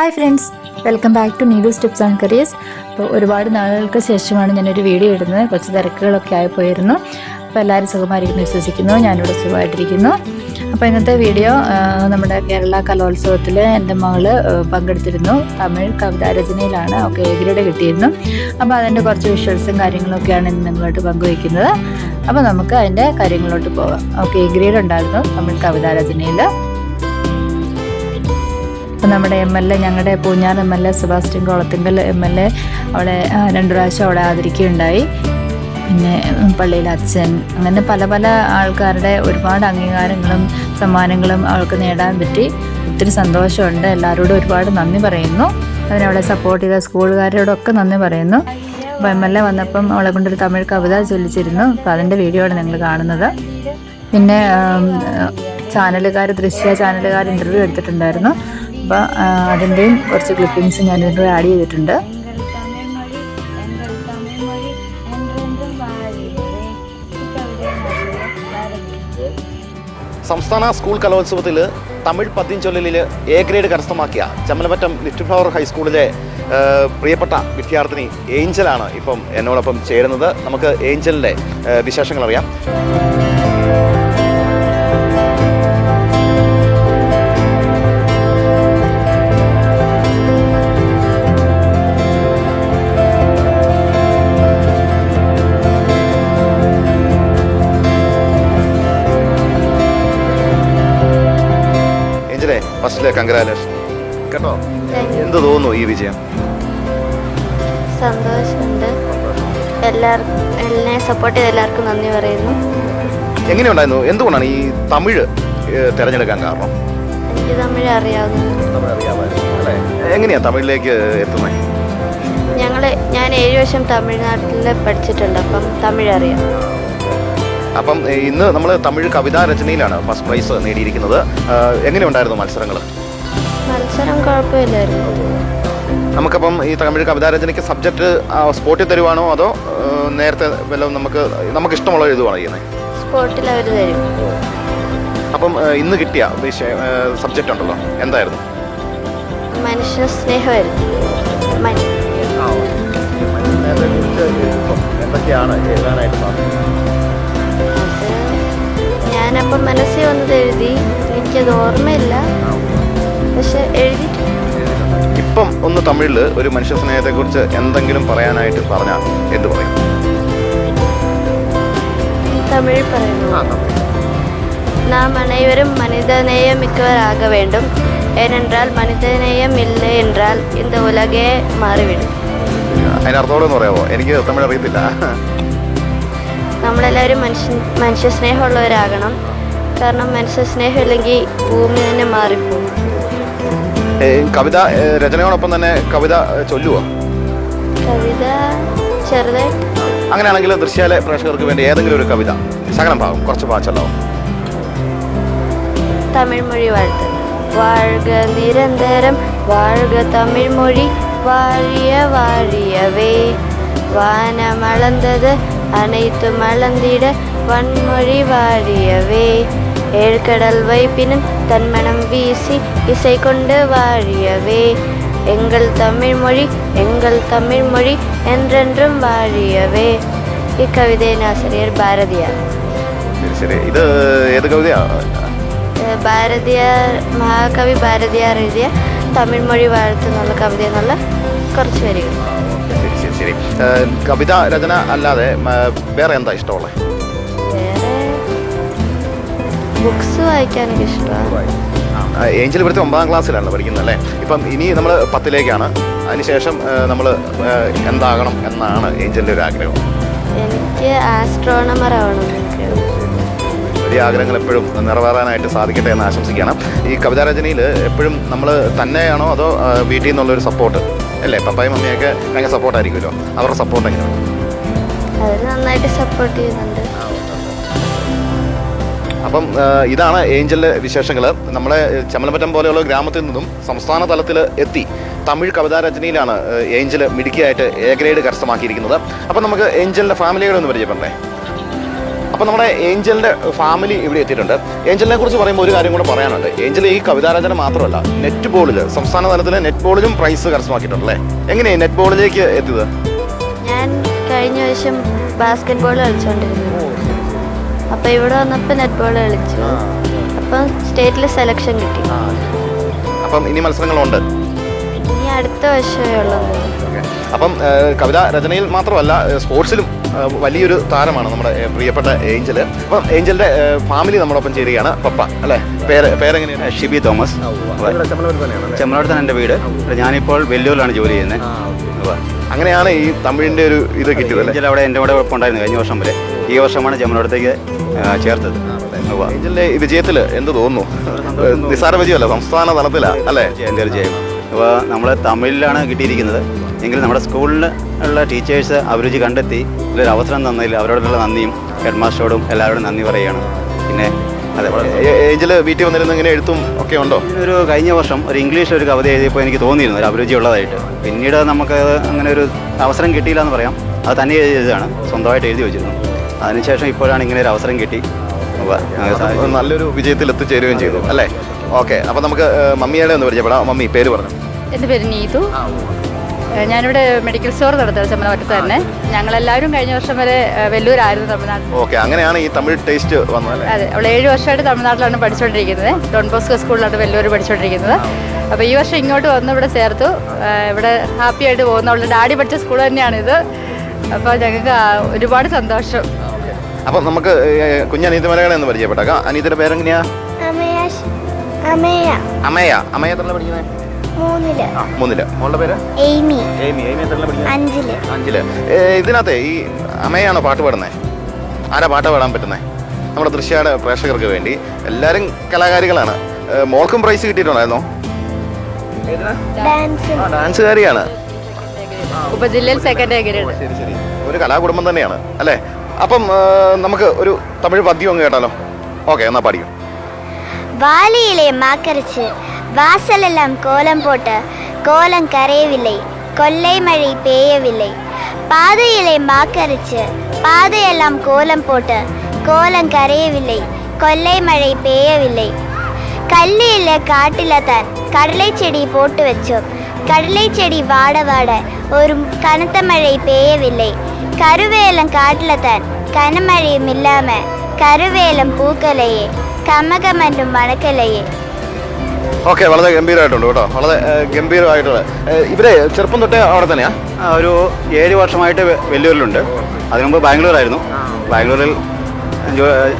Hi friends, welcome back to Needu's tips and careers. അപ്പോൾ ഒരുപാട് നാളുകൾക്ക് ശേഷമാണ് ഞാനൊരു വീഡിയോ ഇടുന്നത്. കുറച്ച് തിരക്കുകളൊക്കെ ആയിപ്പോയിരുന്നു. അപ്പോൾ എല്ലാവരും സുഖമായിരിക്കുന്നു വിശ്വസിക്കുന്നു. ഞാനിവിടെ സുഖമായിട്ടിരിക്കുന്നു. അപ്പോൾ ഇന്നത്തെ വീഡിയോ നമ്മുടെ കേരള കലോത്സവത്തിൽ എൻ്റെ മകള് പങ്കെടുത്തിരുന്നു. തമിഴ് കവിതാരചനയിലാണ്. ഒക്കെ എ ഗ്രേഡ് കിട്ടിയിരുന്നു. അപ്പോൾ അതിൻ്റെ കുറച്ച് വിഷ്വൽസും കാര്യങ്ങളൊക്കെയാണ് ഇന്ന് നിങ്ങളായിട്ട് പങ്കുവയ്ക്കുന്നത്. അപ്പോൾ നമുക്ക് അതിൻ്റെ കാര്യങ്ങളിലോട്ട് പോകാം. ഒക്കെ എ ഗ്രേഡ് ഉണ്ടായിരുന്നു തമിഴ് കവിതാരചനയിൽ. അപ്പം നമ്മുടെ MLA, ഞങ്ങളുടെ പൂഞ്ഞാർ MLA സെബാസ്റ്റ്യൻ കോളത്തിങ്കൽ MLA അവളെ 2 പ്രാവശ്യം അവിടെ ആദരിക്കുകയുണ്ടായി. പിന്നെ പള്ളിയിലെ അച്ഛൻ, അങ്ങനെ പല പല ആൾക്കാരുടെ ഒരുപാട് അംഗീകാരങ്ങളും സമ്മാനങ്ങളും അവൾക്ക് നേടാൻ പറ്റി. ഒത്തിരി സന്തോഷമുണ്ട്. എല്ലാവരോടും ഒരുപാട് നന്ദി പറയുന്നു. അതിനവളെ സപ്പോർട്ട് ചെയ്ത സ്കൂളുകാരോടൊക്കെ നന്ദി പറയുന്നു. അപ്പോൾ MLA വന്നപ്പം അവളെ കൊണ്ടൊരു തമിഴ് കവിത ചൊല്ലിച്ചിരുന്നു. അപ്പോൾ അതിൻ്റെ വീഡിയോ ആണ് നിങ്ങൾ കാണുന്നത്. പിന്നെ ദൃശ്യ ചാനലുകാർ ഇൻ്റർവ്യൂ എടുത്തിട്ടുണ്ടായിരുന്നു. അപ്പോൾ അതിൻ്റെയും കുറച്ച് ക്ലിപ്പിങ്സ് ഞാനിവിടെ ആഡ് ചെയ്തിട്ടുണ്ട്. സംസ്ഥാന സ്കൂൾ കലോത്സവത്തിൽ തമിഴ് പദ്യം ചൊല്ലലിൽ എ ഗ്രേഡ് കരസ്ഥമാക്കിയ ചമ്മലമറ്റം ലിറ്റിൽ ഫ്ലവർ ഹൈസ്കൂളിലെ പ്രിയപ്പെട്ട വിദ്യാർത്ഥിനി ഏഞ്ചലാണ് ഇപ്പം എന്നോടൊപ്പം ചേരുന്നത്. നമുക്ക് ഏഞ്ചലിൻ്റെ വിശേഷങ്ങൾ അറിയാം. ഫസ്റ്റിലെ കൺഗ്രാലേഷൻ കേട്ടോ. എന്ത് തോന്നുന്നു ഈ വിജയം? സന്തോഷമുണ്ട്. എന്നെ സപ്പോർട്ട് ചെയ്ത എല്ലാവർക്കും നന്ദി പറയുന്നു. എങ്ങനെയുണ്ടായിരുന്നു? എന്തുകൊണ്ടാണ് ഈ തമിഴ് തിരഞ്ഞെടുക്കാൻ കാരണം? എനിക്ക് തമിഴ് അറിയാവുന്നു. എങ്ങനെയാ തമിഴിലേക്ക് എത്തുന്നത്? ഞാൻ 7 വർഷം തമിഴ്നാട്ടിൽ പഠിച്ചിട്ടുണ്ട്. അപ്പം തമിഴ് അറിയാം. അപ്പം ഇന്ന് നമ്മൾ തമിഴ് കവിതാ രചനയിലാണ് ഫസ്റ്റ് പ്രൈസ് നേടിയിരിക്കുന്നത്. എങ്ങനെയുണ്ടായിരുന്നു മത്സരം കുഴപ്പമില്ലായിരുന്നു. നമുക്കപ്പം ഈ തമിഴ് കവിതാ രചനയ്ക്ക് സബ്ജക്റ്റ് സ്പോട്ടിൽ തരുവാണോ അതോ നേരത്തെ വല്ലതും നമുക്ക് ഇഷ്ടമുള്ള എഴുതുവാണോ ചെയ്യുന്നത്? സ്പോട്ടിൽ അവർ തരും. അപ്പം ഇന്ന് കിട്ടിയ സബ്ജക്റ്റ് ഉണ്ടല്ലോ, എന്തായിരുന്നു? മനുഷ്യ സ്നേഹമായിരുന്നു. എന്തൊക്കെയാണ് എഴുതാനായിട്ട് സാധിക്കുന്നത്? ഞാനപ്പം മനസ്സിൽ വന്നത് എഴുതി. എനിക്കത് ഓർമ്മയില്ല, പക്ഷെ എഴുതിയിട്ടുണ്ട്. ഇപ്പം ഒന്ന് തമിഴിൽ ഒരു മനുഷ്യ സ്നേഹത്തെക്കുറിച്ച് എന്തെങ്കിലും പറയാനായിട്ട് പറഞ്ഞാൽ എന്ത് പറയും? തമിഴ് പറയുന്നു. നാം അനൈവരും മനിതநேயம் மிக்கவராக வேண்டும். ஏனென்றால் மனிதநேயம் இல்லை என்றால் இந்த உலகே മാറിവിടും. അതിനർത്ഥം പറയാമോ? എനിക്ക് തമിഴ് അറിയത്തില്ല. നമ്മളെല്ലാവരും മനുഷ്യ സ്നേഹമുള്ളവരാകണം. കാരണം മനുഷ്യ സ്നേഹം ഇല്ലെങ്കിൽ ഭൂമി തന്നെ മാറിപ്പോകും. കവിത രചനയോടൊപ്പം തന്നെ കവിത ചൊല്ലുവോ? കവിത ചെറുതായിട്ട്. അങ്ങനെയാണെങ്കിൽ ദൃശ്യാലെ പ്രേക്ഷകർക്ക് വേണ്ടി ഏതെങ്കിലും ഒരു കവിത ശകലം ഭാഗം കുറച്ച് വായിച്ചല്ലാവും. തമിഴ് മൊഴി വാഴ്ത്ത്. വാഴ്ക നിരന്തരം വാഴ്ക തമിഴ് മൊഴി വാഴിയ വാഴിയവേ வானமளந்தது அனைத்து மளந்திட வன்மொழி வாழியவே ஏழ்கடல் வைப்பினும் தன்மனம் வீசி இசை கொண்டு வாழியவே எங்கள் தமிழ் மொழி என்றென்றும் வாழியவே. ഈ കവിതയുടെ ആസിரியர் ഭാരതിയാർ. ഇത് ഏത് കവിതയാ? മഹാകവി ഭാരതിയാർ എഴുതിയ തമിഴ് മൊഴി വാഴ്ത്ത് എന്നുള്ള കവിത എന്നുള്ള കുറച്ച് വരികൾ. ശരി. കവിത രചന അല്ലാതെ വേറെ എന്താ ഇഷ്ടമുള്ളത്? വേറെ ബുക്സ് വായിക്കാൻ ഇഷ്ടമാണ്. ഏഞ്ചൽ ഇവിടുത്തെ 9ാം ക്ലാസ്സിലാണ് പഠിക്കുന്നത് അല്ലേ? ഇപ്പം ഇനി നമ്മൾ 10ലേക്കാണ്. അതിനുശേഷം നമ്മൾ എന്താകണം എന്നാണ് ഏഞ്ചലിൻ്റെ ഒരു ആഗ്രഹം? എനിക്ക് ആസ്ട്രോണമർ ആവണം. വലിയ ആഗ്രഹങ്ങൾ എപ്പോഴും നിറവേറാനായിട്ട് സാധിക്കട്ടെ എന്ന് ആശംസിക്കുകയാണ്. ഈ കവിതാരചനയിൽ എപ്പോഴും നമ്മൾ തന്നെയാണോ അതോ വീട്ടിൽ നിന്നുള്ളൊരു സപ്പോർട്ട് അല്ലേ? പപ്പായും മമ്മിയൊക്കെ ഭയങ്കര സപ്പോർട്ടായിരിക്കുമല്ലോ. അവരുടെ സപ്പോർട്ട് എങ്ങനെയാണ്? അവർ നന്നായിട്ട് സപ്പോർട്ട് ചെയ്യുന്നുണ്ട്. അപ്പം ഇതാണ് ഏഞ്ചലിൻ്റെ വിശേഷങ്ങൾ. നമ്മളെ ചമ്മലമറ്റം പോലെയുള്ള ഗ്രാമത്തിൽ നിന്നും സംസ്ഥാന തലത്തിൽ എത്തി തമിഴ് കവിതാരചനയിലാണ് ഏഞ്ചൽ മിടുക്കിയായിട്ട് എ ഗ്രേഡ് കരസ്ഥമാക്കിയിരിക്കുന്നത്. അപ്പം നമുക്ക് ഏഞ്ചലിൻ്റെ ഫാമിലികളെ ഒന്ന് പരിചയപ്പെടണ്ടേ? അപ്പോൾ നമ്മുടെ ഏഞ്ചലിൻ്റെ ഫാമിലി ഇവിടെ എത്തിയിട്ടുണ്ട്. ഏഞ്ചലിനെ കുറിച്ച് പറയുമ്പോൾ ഒരു കാര്യം കൂടെ പറയാനുണ്ട്. ഏഞ്ചൽ ഈ കവിതാരചന മാത്രമല്ല, നെറ്റ് ബോളിൽ സംസ്ഥാന തലത്തിൽ നെറ്റ് ബോളിലും പ്രൈസ് കരസ്ഥമാക്കിയിട്ടുണ്ട് അല്ലേ? എങ്ങനെയാണ് നെറ്റ് ബോളിലേക്ക് എത്തിയത്? ഞാൻ കഴിഞ്ഞ വർഷം ബാസ്കറ്റ് ബോൾ കളിച്ചുകൊണ്ടിരുന്നു. അപ്പോൾ ഇവിടെ വന്നപ്പോൾ നെറ്റ് ബോൾ കളിച്ചു. അപ്പം സ്റ്റേറ്റിൽ സെലക്ഷൻ കിട്ടി. അപ്പം ഇനി മത്സരങ്ങളുണ്ട്? ഇനി അടുത്ത വർഷമേ ഉള്ളൂ. അപ്പം കവിതാ രചനയിൽ മാത്രമല്ല സ്പോർട്സിലും വലിയൊരു താരമാണ് നമ്മുടെ പ്രിയപ്പെട്ട ഏഞ്ചൽ. അപ്പം ഏഞ്ചലിൻ്റെ ഫാമിലി നമ്മളൊപ്പം ചേരുകയാണ്. പപ്പ അല്ലേ? പേരെങ്ങനെയാണ്? ഷിബി തോമസ്. ചെമ്മലോട് തന്നെ എൻ്റെ വീട്. ഞാനിപ്പോൾ വെല്ലൂരിലാണ് ജോലി ചെയ്യുന്നത്. അങ്ങനെയാണ് ഈ തമിഴിൻ്റെ ഒരു ഇത് കിട്ടിയത്. ഏഞ്ചൽ അവിടെ എൻ്റെ കൂടെ ഉണ്ടായിരുന്നു കഴിഞ്ഞ വർഷം വരെ. ഈ വർഷമാണ് ചെമ്മലോടത്തേക്ക് ചേർത്തത്. ഏഞ്ചലിൻ്റെ ഈ വിജയത്തിൽ എന്ത് തോന്നുന്നു? നിസ്സാര വിജയമല്ല, സംസ്ഥാന തലത്തിലാണ് അല്ലേ? എൻ്റെ ഒരു ജയം. അപ്പോൾ നമ്മൾ തമിഴിലാണ് കിട്ടിയിരിക്കുന്നത്. എങ്കിലും നമ്മുടെ സ്കൂളിൽ ഉള്ള ടീച്ചേഴ്സ് അഭിരുചി കണ്ടെത്തി ഇതിലൊരു അവസരം തന്നതിൽ അവരോടുള്ള നന്ദിയും ഹെഡ് മാസ്റ്ററോടും എല്ലാവരോടും നന്ദി പറയുകയാണ്. പിന്നെ അതേപോലെ ഏഞ്ചൽ വീട്ടിൽ വന്നിരുന്ന ഇങ്ങനെ എഴുത്തും ഒക്കെ ഉണ്ടോ? ഒരു കഴിഞ്ഞ വർഷം ഒരു ഇംഗ്ലീഷിൽ ഒരു കവിത എഴുതിയപ്പോൾ എനിക്ക് തോന്നിയിരുന്നു ഒരു അഭിരുചി ഉള്ളതായിട്ട്. പിന്നീട് നമുക്ക് അങ്ങനെ ഒരു അവസരം കിട്ടിയില്ല എന്ന് പറയാം. അത് തന്നെ എഴുതിയതാണ്, സ്വന്തമായിട്ട് എഴുതി വെച്ചിരുന്നു. അതിനുശേഷം ഇപ്പോഴാണ് ഇങ്ങനെ ഒരു അവസരം കിട്ടി. നല്ലൊരു വിജയത്തിൽ എത്തിച്ചേരുകയും ചെയ്തു അല്ലേ? ഓക്കെ, അപ്പോൾ നമുക്ക് മമ്മിയുടെ ഒന്ന് പരിചയപ്പെടാം. മമ്മി പേര് പറഞ്ഞു. എൻ്റെ പേര് നീതു. ഞാനിവിടെ മെഡിക്കൽ സ്റ്റോർ നടത്തുന്നത് ചെമ്മനമറ്റത്ത് തന്നെ. ഞങ്ങളെല്ലാവരും കഴിഞ്ഞ വർഷം വരെ വെല്ലൂരായിരുന്നു തമിഴ്നാട്ടിൽ. ഓക്കെ, അങ്ങനെയാണ് ഈ തമിഴ് ടേസ്റ്റ് വന്നത്. അതെ, അവൾ 7 വർഷമായിട്ട് തമിഴ്നാട്ടിലാണ് പഠിച്ചുകൊണ്ടിരിക്കുന്നത്. ഡോൺ ബോസ്കോ സ്കൂളിലാണ് വെല്ലൂർ പഠിച്ചുകൊണ്ടിരിക്കുന്നത്. അപ്പോൾ ഈ വർഷം ഇങ്ങോട്ട് വന്ന് ഇവിടെ ചേർത്തു. ഇവിടെ ഹാപ്പി ആയിട്ട് പോകുന്നു. അവളുടെ ഡാഡി പഠിച്ച സ്കൂൾ തന്നെയാണിത്. അപ്പോൾ ഞങ്ങൾക്ക് ഒരുപാട് സന്തോഷം. അപ്പം നമുക്ക് കുഞ്ഞനീതിമലകളെ ഒന്ന് പരിചയപ്പെട്ടേക്കാം. അനീതിയുടെ പേരെങ്ങനെയാ? അമയ. അമയ എത്ര പഠിക്കുന്നത്? 3. മോളുടെ പേര്? എയ്മി. എയ്മി എത്ര പഠിക്കുന്നത്? 5. ഇതിനകത്തെ ഈ അമയാണ് പാട്ട് പാടുന്നത്. ആരാ പാട്ട് പാടാൻ പറ്റുന്നത്? നമ്മുടെ ദൃശ്യയുടെ പ്രേക്ഷകർക്ക് വേണ്ടി. എല്ലാവരും കലാകാരികളാണ്. മോൾക്കും പ്രൈസ് കിട്ടിയിട്ടുണ്ടായിരുന്നോ? ഡാൻസുകാരിയാണ്. ഉപജില്ലയിൽ സെക്കൻഡ് ഗ്രേഡ്. ശരി. ഒരു കലാകുടുംബം തന്നെയാണ് അല്ലേ? അപ്പം നമുക്ക് ഒരു തമിഴ് പദ്യം അങ്ങ് കേട്ടാലോ? ഓക്കെ, എന്നാ പാടിക്കും. வாலியிலே மாக்கரிச்சு வாசலெல்லாம் கோலம் போட்டு கோலம் கரையவில்லை, கொள்ளை மழை பெய்யவில்லை. பாதையிலே மாக்கரிச்சு பாதையெல்லாம் கோலம் போட்டு கோலம் கரையவில்லை, கொள்ளை மழை பெய்யவில்லை. கல்லில காட்டில தான் கடலை செடி போட்டு வச்சோம், கடலை செடி வாட வாட ஒரு கனத்த மழை பெய்யவில்லை. கருவேலம் காட்டில தான் கனமழையும் இல்லாம കരുവേലം പൂക്കലയെ കമകമന്റും മണക്കലയെ. ഓക്കെ, വളരെ ഗംഭീരമായിട്ടുണ്ട് കേട്ടോ, വളരെ ഗംഭീരമായിട്ടുള്ള. ഇവരെ ചെറുപ്പം തൊട്ടേ അവിടെ തന്നെയാ? ഒരു 7 വർഷമായിട്ട് വെല്ലൂരിലുണ്ട്. അതിനു മുമ്പ് ബാംഗ്ലൂരായിരുന്നു. ബാംഗ്ലൂരിൽ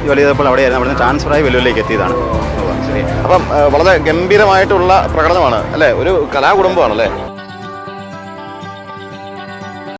ജോലി ചെയ്തപ്പോൾ അവിടെയായിരുന്നു. അവിടുന്ന് ട്രാൻസ്ഫറായി വെല്ലൂരിലേക്ക് എത്തിയതാണ്. അപ്പം വളരെ ഗംഭീരമായിട്ടുള്ള പ്രകടനമാണ് അല്ലേ? ഒരു കലാകുടുംബമാണല്ലേ?